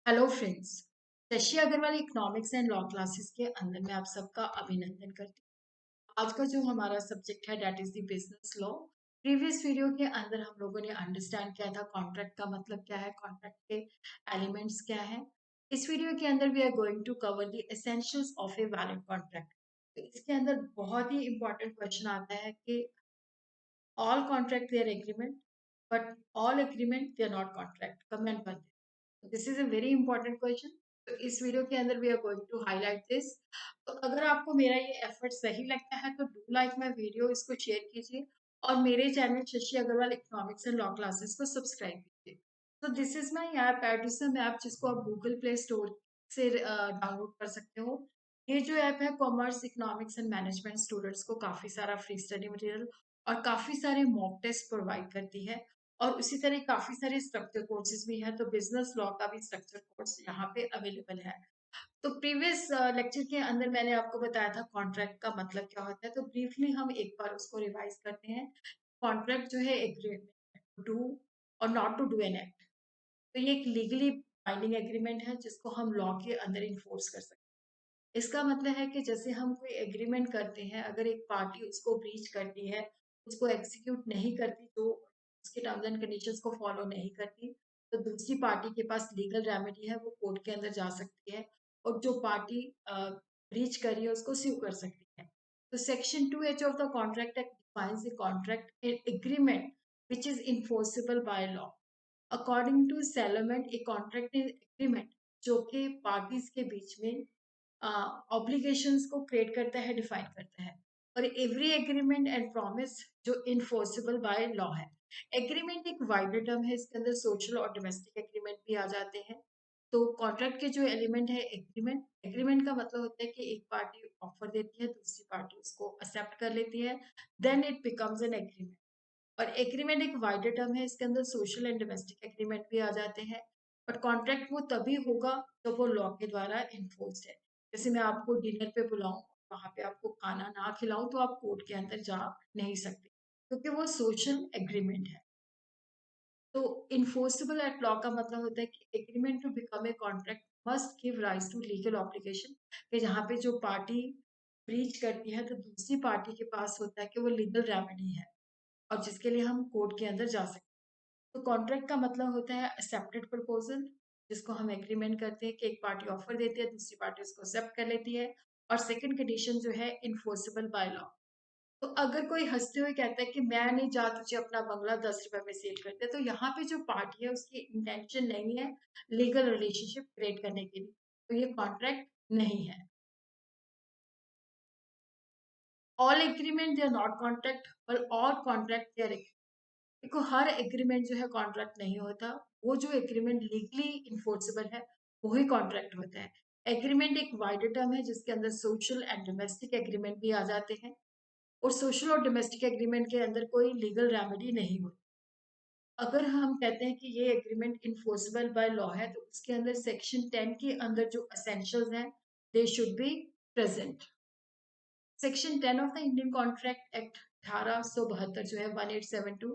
Hello friends. Shashi Agarwal economics and law classes के अंदर में आप सबका अभिनंदन करती हूँ। आज का जो हमारा सब्जेक्ट है that is the business law. Previous video के अंदर हम लोगों ने अंडरस्टैंड किया था कॉन्ट्रैक्ट का मतलब क्या है, कॉन्ट्रैक्ट के एलिमेंट्स क्या है। इस वीडियो के अंदर we are going to cover the essentials of a valid contract. तो इसके अंदर बहुत ही इंपॉर्टेंट क्वेश्चन आता है कि all contract they are agreement but all agreement they are not contract. Comment पर this is a very important question. तो इस वीडियो के अंदर we are going to highlight this. तो अगर आपको मेरा ये एफर्ट सही लगता है तो डू लाइक माय वीडियो, इसको शेयर कीजिए और मेरे channel Shashi Agarwal economics and law classes को सब्सक्राइब कीजिए। तो दिस इज माय ऐप, एडिसम ऐप, जिसको आप गूगल प्ले स्टोर से डाउनलोड कर सकते हो। ये जो ऐप है commerce, economics and management students को काफी सारा फ्री स्टडी मटेरियल और काफी सारे मॉक टेस्ट प्रोवाइड करती है। और उसी तरह काफी सारे स्ट्रक्चर कोर्सेज भी हैं, तो बिजनेस लॉ का भी स्ट्रक्चर कोर्स यहाँ पे अवेलेबल है। तो प्रीवियस लेक्चर के अंदर मैंने आपको बताया था कॉन्ट्रैक्ट का मतलब क्या होता है, तो ब्रीफली हम एक बार उसको रिवाइज करते हैं। कॉन्ट्रैक्ट जो है एग्रीमेंट टू डू और not to do an act. तो ये एक लीगली बाइंडिंग एग्रीमेंट है जिसको हम लॉ के अंदर इन्फोर्स कर सकते हैं। इसका मतलब है कि जैसे हम कोई एग्रीमेंट करते हैं, अगर एक पार्टी उसको ब्रीच करती है, उसको एग्जीक्यूट नहीं करती, तो उसके टर्म्स एंड कंडीशंस को फॉलो नहीं करती, तो दूसरी पार्टी के पास लीगल रेमेडी है, वो कोर्ट के अंदर जा सकती है और जो पार्टी ब्रीच कर रही है उसको स्यू कर सकती है। तो section 2H of the contract act defines the contract agreement which is enforceable by law. According to Salomon, a contract is agreement जो कि पार्टीज के बीच में ऑब्लिगेशंस को क्रिएट करता है, डिफाइन करता है। और एवरी एग्रीमेंट एंड प्रॉमिस जो इन्फोर्सेबल बाय लॉ है। एग्रीमेंट एक वाइडर टर्म है, इसके अंदर सोशल और डोमेस्टिक एग्रीमेंट भी आ जाते हैं। तो कॉन्ट्रैक्ट के जो एलिमेंट है एग्रीमेंट, एग्रीमेंट का मतलब होता है कि एक पार्टी ऑफर देती है, दूसरी पार्टी उसको एक्सेप्ट कर लेती है, then it becomes an agreement. और एग्रीमेंट एक वाइडर टर्म है, इसके अंदर सोशल एंड डोमेस्टिक एग्रीमेंट भी आ जाते हैं। बट कॉन्ट्रैक्ट वो तभी होगा जब वो लॉ के द्वारा इन्फोर्स्ड है। जैसे मैं आपको डिनर पे बुलाऊं, वहां पे आपको खाना ना खिलाऊं, तो आप कोर्ट के अंदर जा नहीं सकते क्योंकि वो सोशल एग्रीमेंट है। तो इन्फोर्सेबल एट लॉ का मतलब होता है कि agreement to become a contract must give rise to legal obligation. कि जहाँ पे जो पार्टी ब्रीच करती है तो दूसरी पार्टी के पास होता है कि वो लीगल रेमेडी है और जिसके लिए हम कोर्ट के अंदर जा सकते हैं। तो कॉन्ट्रैक्ट का मतलब होता है एक्सेप्टेड प्रपोजल, जिसको हम एग्रीमेंट करते हैं कि एक पार्टी ऑफर देती है, दूसरी पार्टी उसको एक्सेप्ट कर लेती है। और सेकंड कंडीशन जो है इन्फोर्सेबल बाय लॉ। तो अगर कोई हंसते हुए कहता है कि मैं नहीं जा, तुझे अपना बंगला 10 रुपए में सेल करते, तो यहाँ पे जो पार्टी है उसकी इंटेंशन नहीं है लीगल रिलेशनशिप क्रिएट करने के लिए, तो ये कॉन्ट्रैक्ट नहीं है। All agreement they are not contract और ऑल कॉन्ट्रैक्ट दे आर। देखो, हर एग्रीमेंट जो है कॉन्ट्रैक्ट नहीं होता। वो जो एग्रीमेंट लीगली इन्फोर्सेबल है वही कॉन्ट्रैक्ट होता है। एग्रीमेंट एक वाइडर टर्म है जिसके अंदर सोशल एंड डोमेस्टिक एग्रीमेंट भी आ जाते हैं। और सोशल और डोमेस्टिक एग्रीमेंट के अंदर कोई लीगल रेमेडी नहीं होती। अगर हम कहते हैं कि ये एग्रीमेंट इन्फोर्सेबल बाय लॉ है, तो उसके अंदर सेक्शन 10 के अंदर जो एसेंशियल्स हैं they should be present. Section 10 of the Indian contract act 1872 जो है 1872,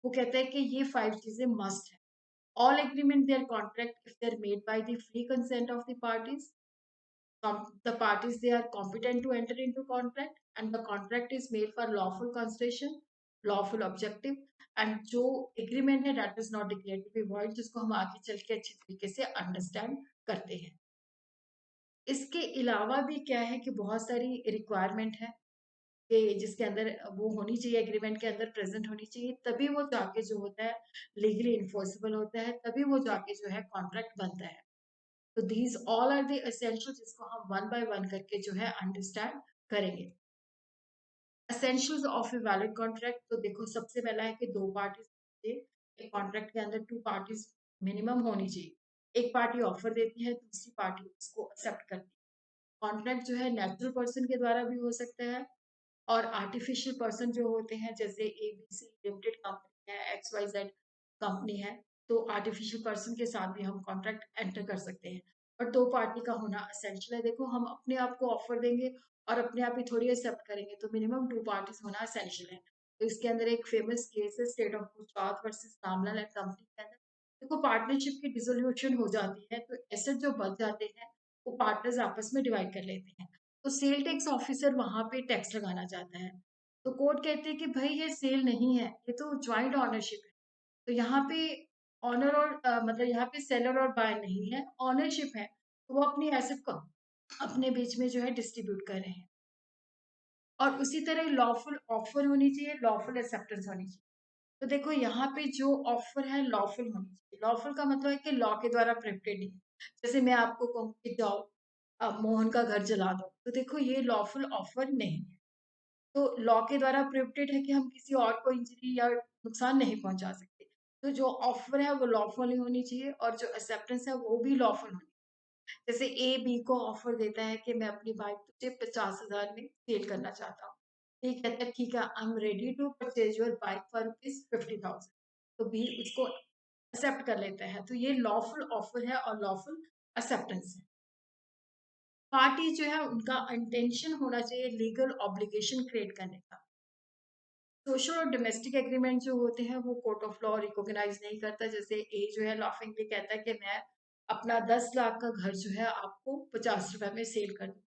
वो कहता है कि ये 5 चीजें मस्ट है। All agreement they are contract if they are made by the free consent of the parties. The parties they are competent to enter into contract and the contract is made for lawful consideration, lawful objective, and जो agreement है that is not declared to be void, जिसको हम आगे चल के अच्छी तरीके से अंडरस्टैंड करते हैं। इसके अलावा भी क्या है कि बहुत सारी रिक्वायरमेंट है कि जिसके अंदर वो होनी चाहिए, एग्रीमेंट के अंदर प्रेजेंट होनी चाहिए, तभी वो जाके जो होता है लीगली इन्फोर्सेबल होता है, तभी वो जाके जो है कॉन्ट्रैक्ट बनता है। तो these all are the essential, जिसको हम वन बाय वन करके जो है अंडरस्टैंड करेंगे। Essentials of a valid contract, तो देखो सबसे पहला है कि दो पार्टीज, एक कॉन्ट्रैक्ट के अंदर टू पार्टीज मिनिमम होनी चाहिए। एक पार्टी ऑफर देती है, दूसरी पार्टी उसको एक्सेप्ट करती है। कॉन्ट्रैक्ट जो है नेचुरल पर्सन के द्वारा भी हो सकता है और आर्टिफिशियल पर्सन जो होते हैं, जैसे एबीसी लिमिटेड कंपनी है, XYZ कंपनी है, तो आर्टिफिशियल पर्सन के साथ भी हम कॉन्ट्रैक्ट एंटर कर सकते हैं। और दो पार्टी का होना असेंशियल है। देखो, हम अपने आप को ऑफर देंगे और अपने आप ही थोड़ी एक्सेप्ट करेंगे, तो मिनिमम टू पार्टीज होना असेंशियल है। तो इसके अंदर एक फेमस केस है state of Gujarat versus Ramlal and company के अंदर। देखो पार्टनरशिप की डिसोल्यूशन हो जाती है तो एसेट जो बच जाते हैं वो पार्टनर्स आपस में डिवाइड कर लेते हैं। तो सेल टैक्स ऑफिसर वहां पे टैक्स लगाना चाहता है। तो कोर्ट कहते हैं कि भाई ये सेल नहीं है, ये तो ज्वाइंट ऑनरशिप है। तो यहाँ पे ऑनर और मतलब यहाँ पे सेलर और बायर नहीं है, ऑनरशिप है। तो वो अपनी एसेट को अपने बीच में जो है डिस्ट्रीब्यूट कर रहे हैं। और उसी तरह लॉफुल ऑफर होनी चाहिए, लॉफुल एक्सेप्टेंस होनी चाहिए। तो देखो यहाँ पे जो ऑफर है लॉफुल होनी चाहिए। लॉफुल का मतलब है कि लॉ के द्वारा प्रोहिबिटेड नहीं। जैसे मैं आपको कहूँ कि जाओ अब मोहन का घर जला दो, तो देखो ये लॉफुल ऑफर नहीं है। तो लॉ के द्वारा प्रोहिबिटेड है कि हम किसी और को इंजरी या नुकसान नहीं पहुंचा सकते। तो जो ऑफर है वो लॉफुल ही होनी चाहिए और जो एक्सेप्टेंस है वो भी लॉफुल होनी चाहिए। जैसे ए बी को ऑफर देता है कि मैं अपनी बाइक तुझे 50,000 में सेल करना चाहता हूँ। ये कहता है ठीक है, I am ready to purchase your bike for ₹50,000। तो बी उसको एक्सेप्ट कर लेता है। तो ये लॉफुल ऑफर है और लॉफुल एक्सेप्टेंस है। पार्टी जो है उनका इंटेंशन होना चाहिए लीगल ऑब्लिगेशन क्रिएट करने का। सोशल और डोमेस्टिक एग्रीमेंट जो होते हैं वो कोर्ट ऑफ लॉ रिकॉग्नाइज नहीं करता। जैसे ए जो है लॉफिंगली कहता है कि मैं अपना 10 लाख का घर जो है आपको 50 रुपए में सेल कर दूं।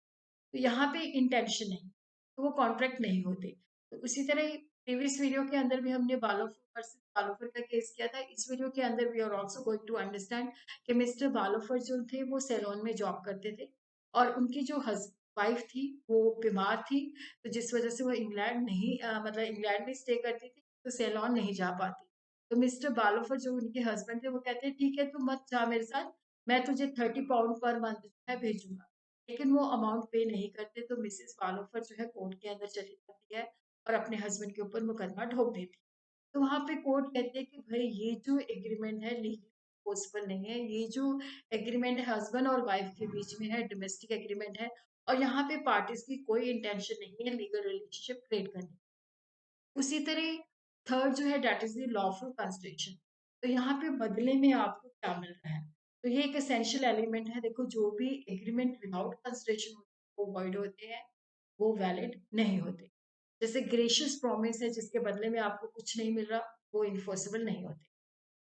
तो यहाँ पे इंटेंशन नहीं, तो वो कॉन्ट्रैक्ट नहीं होते। तो उसी तरह प्रीवियस वीडियो के अंदर भी हमने बालोफर वर्सेस बालोफर का केस किया था। इस वीडियो के अंदर we are also going to understand कि मिस्टर बालोफर जो थे वो सैलून में जॉब करते थे और उनकी जो वाइफ थी वो बीमार थी। तो जिस वजह से वो इंग्लैंड नहीं मतलब इंग्लैंड में स्टे करती थी, तो सैलून नहीं जा पाती। तो मिस्टर बालोफर जो उनके हस्बैंड थे वो कहते हैं ठीक है तू मत जा मेरे साथ, मैं तुझे 30 पाउंड पर मंथ जो है भेजूंगा। लेकिन वो अमाउंट पे नहीं करते। तो मिसेस वालोफर जो है कोर्ट के अंदर चली जाती है और अपने हस्बैंड के ऊपर मुकदमा ठोक देती है। तो वहां पे कोर्ट कहते हैं कि भाई ये जो एग्रीमेंट है लीगल पॉसिबल नहीं है। ये जो एग्रीमेंट है हस्बैंड और वाइफ के बीच में है, डोमेस्टिक एग्रीमेंट है और यहाँ पे पार्टीज की कोई इंटेंशन नहीं है लीगल रिलेशनशिप क्रिएट करने की। उसी तरह थर्ड जो है that is the lawful consideration. तो यहाँ पे बदले में आपको क्या मिल रहा है। तो ये एक एसेंशियल एलिमेंट है। देखो जो भी एग्रीमेंट विदाउट कंस्ट्रक्शन वो वॉइड होते हैं, वो वैलिड नहीं होते। जैसे ग्रेशियस प्रॉमिस है जिसके बदले में आपको कुछ नहीं मिल रहा, वो इन्फोर्सेबल नहीं होते।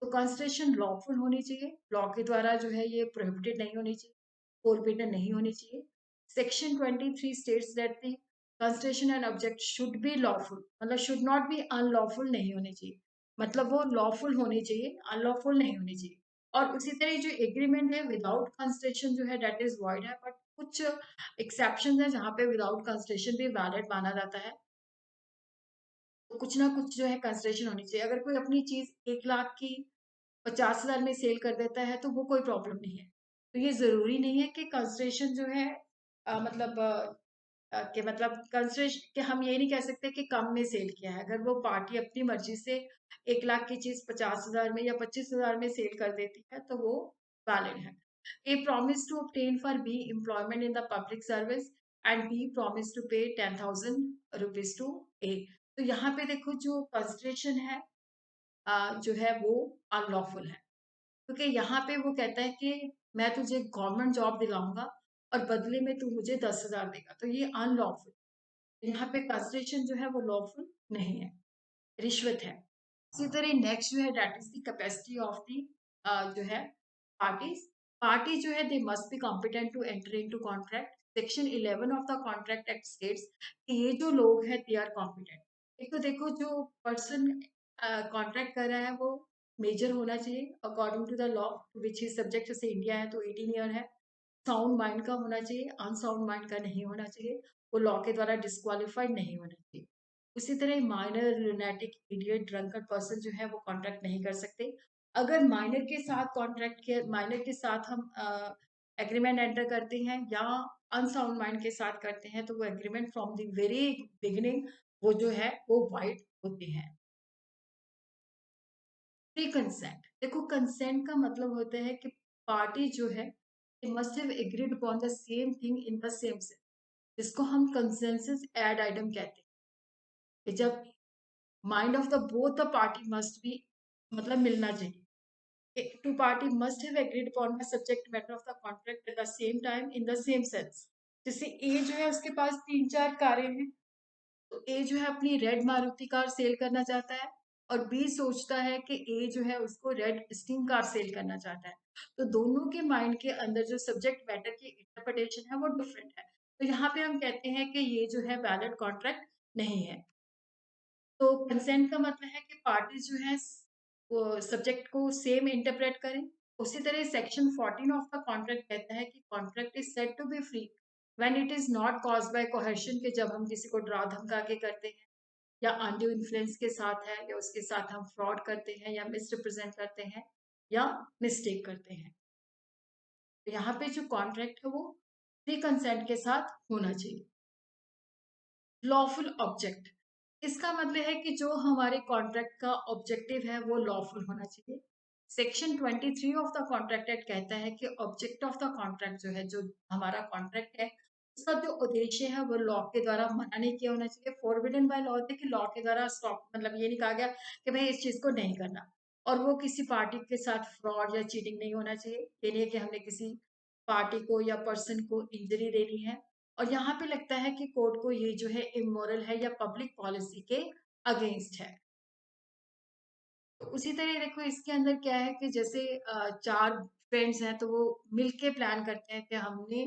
तो कंस्ट्रक्शन लॉफुल होनी चाहिए, लॉ के द्वारा जो है ये प्रोहिबिटेड नहीं होनी चाहिए, फोरबिडन नहीं होनी चाहिए। Section 23 states that the construction and object should be lawful, मतलब शुड नॉट बी अनलॉफुल नहीं होनी चाहिए। मतलब वो लॉफुल होनी चाहिए, अनलॉफुल नहीं होनी चाहिए। और उसी तरह जो एग्रीमेंट है विदाउट कंस्ट्रक्शन जो है डेट इज वॉइड है। बट कुछ एक्सेप्शन है जहाँ पे विदाउट कंस्ट्रक्शन भी वैलिड माना जाता है। तो कुछ ना कुछ जो है कंस्ट्रक्शन होनी चाहिए। अगर कोई अपनी चीज 1 लाख की 50,000 में सेल कर देता है तो वो कोई प्रॉब्लम नहीं है। तो ये जरूरी नहीं है कि कंस्ट्रक्शन जो है मतलब कि मतलब कंस्ट्रक्शन कि हम ये नहीं कह सकते कि कम में सेल किया है। अगर वो पार्टी अपनी मर्जी से 1 लाख की चीज 50,000 में या 25,000 में सेल कर देती है तो वो वैलिड है। A promise to obtain for B employment in the public service and B promise to pay 10,000 rupees to A। तो यहाँ पे देखो जो कंस्ट्रक्शन है जो है वो अनलॉफुल है। क्योंकि यहाँ पे वो कहता है कि मैं तुझे गवर्नमेंट जॉब दिलाऊंगा और बदले में तू मुझे 10,000 देगा, तो ये अनलॉफुल। यहाँ पे कंस्ट्रक्शन जो है वो लॉफुल नहीं है, रिश्वत है। इसी तरह नेक्स्ट जो है that is the capacity of the जो है पार्टीज। पार्टी जो है they must be competent to enter into contract. Section 11 of the contract act states कि ये जो लोग हैं दे आर कॉम्पिटेंट। एक तो देखो जो पर्सन कॉन्ट्रैक्ट कर रहा है वो मेजर होना चाहिए according to the law which is subject. जैसे इंडिया है तो 18 ईयर है। साउंड माइंड का होना चाहिए, अनसाउंड माइंड का नहीं होना चाहिए। वो लॉ के द्वारा डिस्क्वालिफाइड नहीं होना चाहिए। उसी तरह minor lunatic idiot drunken person जो है वो कॉन्ट्रैक्ट नहीं कर सकते। अगर माइनर के साथ कॉन्ट्रैक्ट के माइनर के साथ हम एग्रीमेंट एंटर करते हैं या अनसाउंड माइंड के साथ करते हैं तो वो agreement from the very beginning वो जो है वो वाइड होते हैं। प्री कंसेंट, देखो कंसेंट का मतलब होता है कि पार्टी जो है must have agreed upon the same thing in the same sense, जिसको हम कंसेंसस एड आइटम कहते हैं। कि जब mind of the both the party must be मतलब मिलना चाहिए। Two party must have agreed upon the subject matter of the contract at the same time in the same sense. जैसे ए जो है उसके पास 3-4 कारें हैं। तो ए जो है अपनी रेड मारुति कार सेल करना चाहता है और बी सोचता है कि ए जो है उसको रेड स्टीम कार सेल करना चाहता है। तो दोनों के माइंड के अंदर जो सब्जेक्ट मैटर की इंटरप्रिटेशन है वो डिफरेंट है। तो यहाँ पे हम कहते हैं कि ये जो है वैलिड कॉन्ट्रैक्ट नहीं है। तो कंसेंट का मतलब है कि पार्टीज जो है वो सब्जेक्ट को सेम इंटरप्रेट करें। उसी तरह सेक्शन 14 ऑफ द कॉन्ट्रैक्ट कहता है कि contract is said to be free when it is not caused by coercion, के जब हम किसी को डरा धमका के करते हैं या अनड्यू इन्फ्लुएंस के साथ है या उसके साथ हम फ्रॉड करते हैं या मिसरिप्रेजेंट करते हैं या मिस्टेक करते हैं। तो यहाँ पे जो कॉन्ट्रैक्ट है वो फ्री कंसेंट के साथ होना चाहिए। लॉफुल ऑब्जेक्ट, इसका मतलब है कि जो हमारे कॉन्ट्रैक्ट का ऑब्जेक्टिव है वो लॉफुल होना चाहिए। Section 23 of the contract act कहता है कि ऑब्जेक्ट ऑफ द कॉन्ट्रैक्ट जो है, जो हमारा कॉन्ट्रैक्ट है, उसका जो उद्देश्य है वो लॉ के द्वारा मना नहीं किया होना चाहिए। फॉरबिडन बाय लॉ है कि लॉ के द्वारा स्टॉप, मतलब ये नहीं कहा गया कि भाई इस चीज को नहीं करना। और वो किसी पार्टी के साथ फ्रॉड या चीटिंग नहीं होना चाहिए। ये नहीं है कि हमने किसी पार्टी को या पर्सन को इंजरी देनी है। और यहाँ पे लगता है कि कोर्ट को ये जो है इमोरल है या पब्लिक पॉलिसी के अगेंस्ट है। तो उसी तरह देखो इसके अंदर क्या है कि जैसे चार फ्रेंड्स हैं तो वो मिलके प्लान करते हैं कि हमने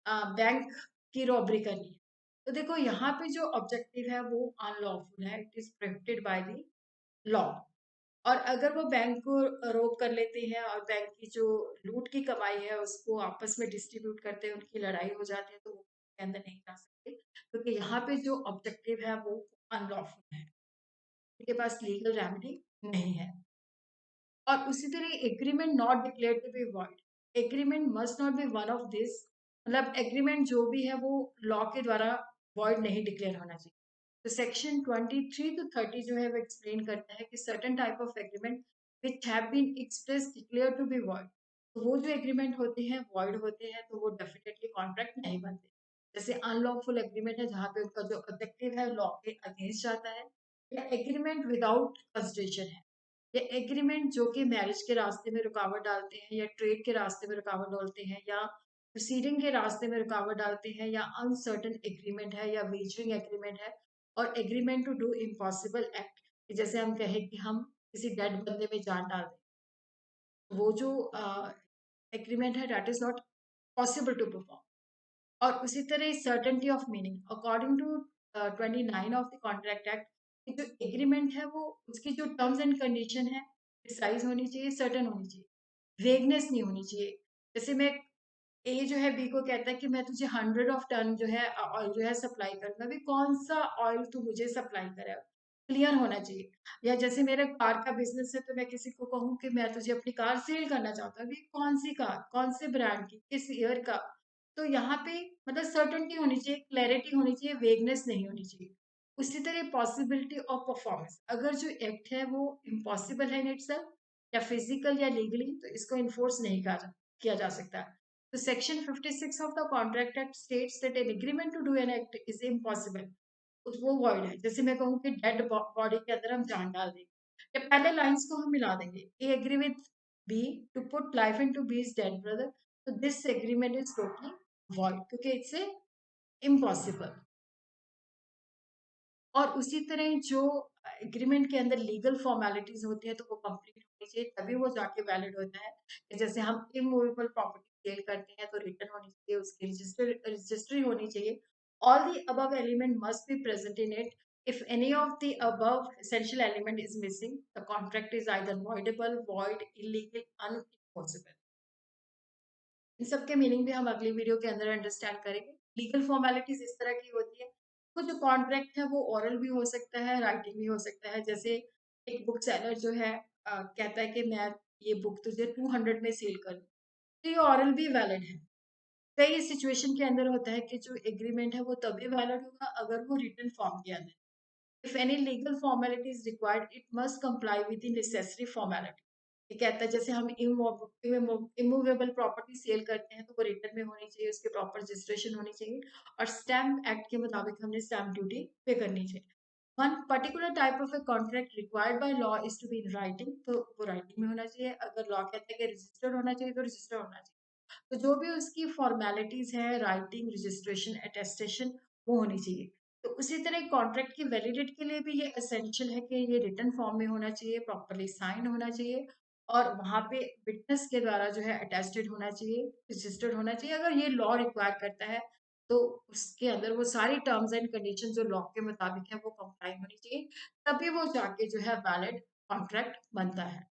बैंक की रॉबरी करनी है। तो देखो यहाँ पे जो ऑब्जेक्टिव है वो अनलॉफुल है, it is prohibited by the law. और अगर वो बैंक को रोक कर लेते हैं और बैंक की जो लूट की कमाई है उसको आपस में डिस्ट्रीब्यूट करते हैं, उनकी लड़ाई हो जाती है, तो वो के अंदर नहीं जा सकते क्योंकि यहाँ पे जो ऑब्जेक्टिव है वो अनलॉफुल है, उनके पास लीगल रेमेडी नहीं है। और उसी तरह agreement not declare to be void, agreement must not be one of this, मतलब एग्रीमेंट जो भी है वो लॉ के द्वारा वॉइड नहीं डिक्लेयर होना चाहिए। तो सेक्शन 23 to 30 जो है वो एक्सप्लेन करता है कि certain type of agreement which have been express declare to be void, तो वो जो एग्रीमेंट होते हैं वॉइड होते हैं, तो वो डेफिनेटली कॉन्ट्रैक्ट नहीं बनते। जैसे अनलॉफुल एग्रीमेंट है जहाँ पे उनका जो ऑब्जेक्टिव है लॉ के अगेंस्ट जाता है, या एग्रीमेंट विदाउट कंसिडरेशन है, या एग्रीमेंट जो कि मैरिज के रास्ते में रुकावट डालते हैं या ट्रेड के रास्ते में रुकावट डालते हैं या प्रोसीडिंग के रास्ते में रुकावट डालते हैं, या अनसर्टन एग्रीमेंट है या वेजरिंग एग्रीमेंट है, और agreement to do impossible act, जैसे हम कहें कि हम किसी डेड बंदे में जान डाल दें, तो वो जो एग्रीमेंट है that is not possible to perform. और उसी तरह certainty of meaning according to 29 of the contract act, जो एग्रीमेंट है वो उसकी जो टर्म्स एंड कंडीशन है प्रिसाइज होनी चाहिए, सर्टन होनी चाहिए, वेगनेस नहीं होनी चाहिए। जैसे मैं ए जो है बी को कहता है कि मैं तुझे 100 टन जो है ऑयल जो है सप्लाई करूंगा, अभी कौन सा ऑयल तू मुझे सप्लाई करे, क्लियर होना चाहिए। या जैसे मेरा कार का बिजनेस है तो मैं किसी को कहूँ कि मैं तुझे अपनी कार सेल करना चाहता हूँ, अभी कौन सी कार, कौन से ब्रांड की, किस ईयर का। तो यहाँ पे मतलब सर्टेनिटी होनी चाहिए, क्लैरिटी होनी चाहिए, वेगनेस नहीं होनी चाहिए। उसी तरह पॉसिबिलिटी ऑफ परफॉर्मेंस, अगर जो एक्ट है वो इम्पॉसिबल है इन इटसेल्फ या फिजिकल या लीगली, तो इसको इन्फोर्स नहीं किया जा सकता। तो section 56 of the contract act states that an agreement to do an act is impossible, तो वो वॉइड है। जैसे मैं कहूँ कि डेड बॉडी के अंदर हम जान डाल देंगे, या पहले लाइंस को हम मिला देंगे, A agree with B to put life into B's dead brother, तो this agreement is totally void क्योंकि इट्स इम्पॉसिबल। और उसी तरह जो एग्रीमेंट के अंदर लीगल फॉर्मेलिटीज होती है तो वो कंप्लीट होनी चाहिए, तभी वो जाके वैलिड होता है। कि जैसे हम इमूवेबल प्रॉपर्टी सेल करते हैं तो रिटर्न होनी चाहिए, उसकी रजिस्ट्री होनी चाहिए। All the above element must be present in it. if any of the above essential element is missing, the contract is either voidable, void, illegal, unenforceable। इन सब के मीनिंग भी हम अगली वीडियो के अंदर अंडरस्टैंड करेंगे। लीगल फॉर्मेलिटीज इस तरह की होती है। तो जो कॉन्ट्रैक्ट है वो ओरल भी हो सकता है, राइटिंग भी हो सकता है। जैसे एक बुक सेलर जो है कहता है कि मैं ये बुक तुझे 200 में सेल करूँ, तो ये ओरल भी वैलिड है। कई सिचुएशन के अंदर होता है कि जो एग्रीमेंट है वो तभी वैलिड होगा अगर वो रिटन फॉर्म के अंदर। If any legal formality is required, it must comply with the necessary formality। ये कहता है जैसे हम इमूवेबल प्रॉपर्टी सेल करते हैं तो वो रिटर्न में होनी चाहिए, उसके प्रॉपर रजिस्ट्रेशन होनी चाहिए, और स्टैम्प एक्ट के मुताबिक हमने स्टैम्प ड्यूटी पे करनी चाहिए। One particular type of a contract required by law is to be in writing, तो वो राइटिंग में होना चाहिए। अगर लॉ कहता है कि रजिस्टर्ड होना चाहिए तो रजिस्टर्ड होना चाहिए। तो जो भी उसकी फॉर्मेलिटीज है, राइटिंग, रजिस्ट्रेशन, अटेस्टेशन, वो होनी चाहिए। तो उसी तरह कॉन्ट्रैक्ट की वैलिडिटी के लिए भी ये एसेंशियल है कि ये रिटन फॉर्म में होना चाहिए, प्रॉपर्ली साइन होना चाहिए और वहाँ पे विटनेस के द्वारा जो है अटेस्टेड होना चाहिए, रजिस्टर्ड होना चाहिए। अगर ये लॉ रिक्वायर करता है, तो उसके अंदर वो सारी टर्म्स एंड कंडीशन जो लॉ के मुताबिक है वो कंप्लाई होनी चाहिए, तभी वो जाके जो है वैलिड कॉन्ट्रैक्ट बनता है।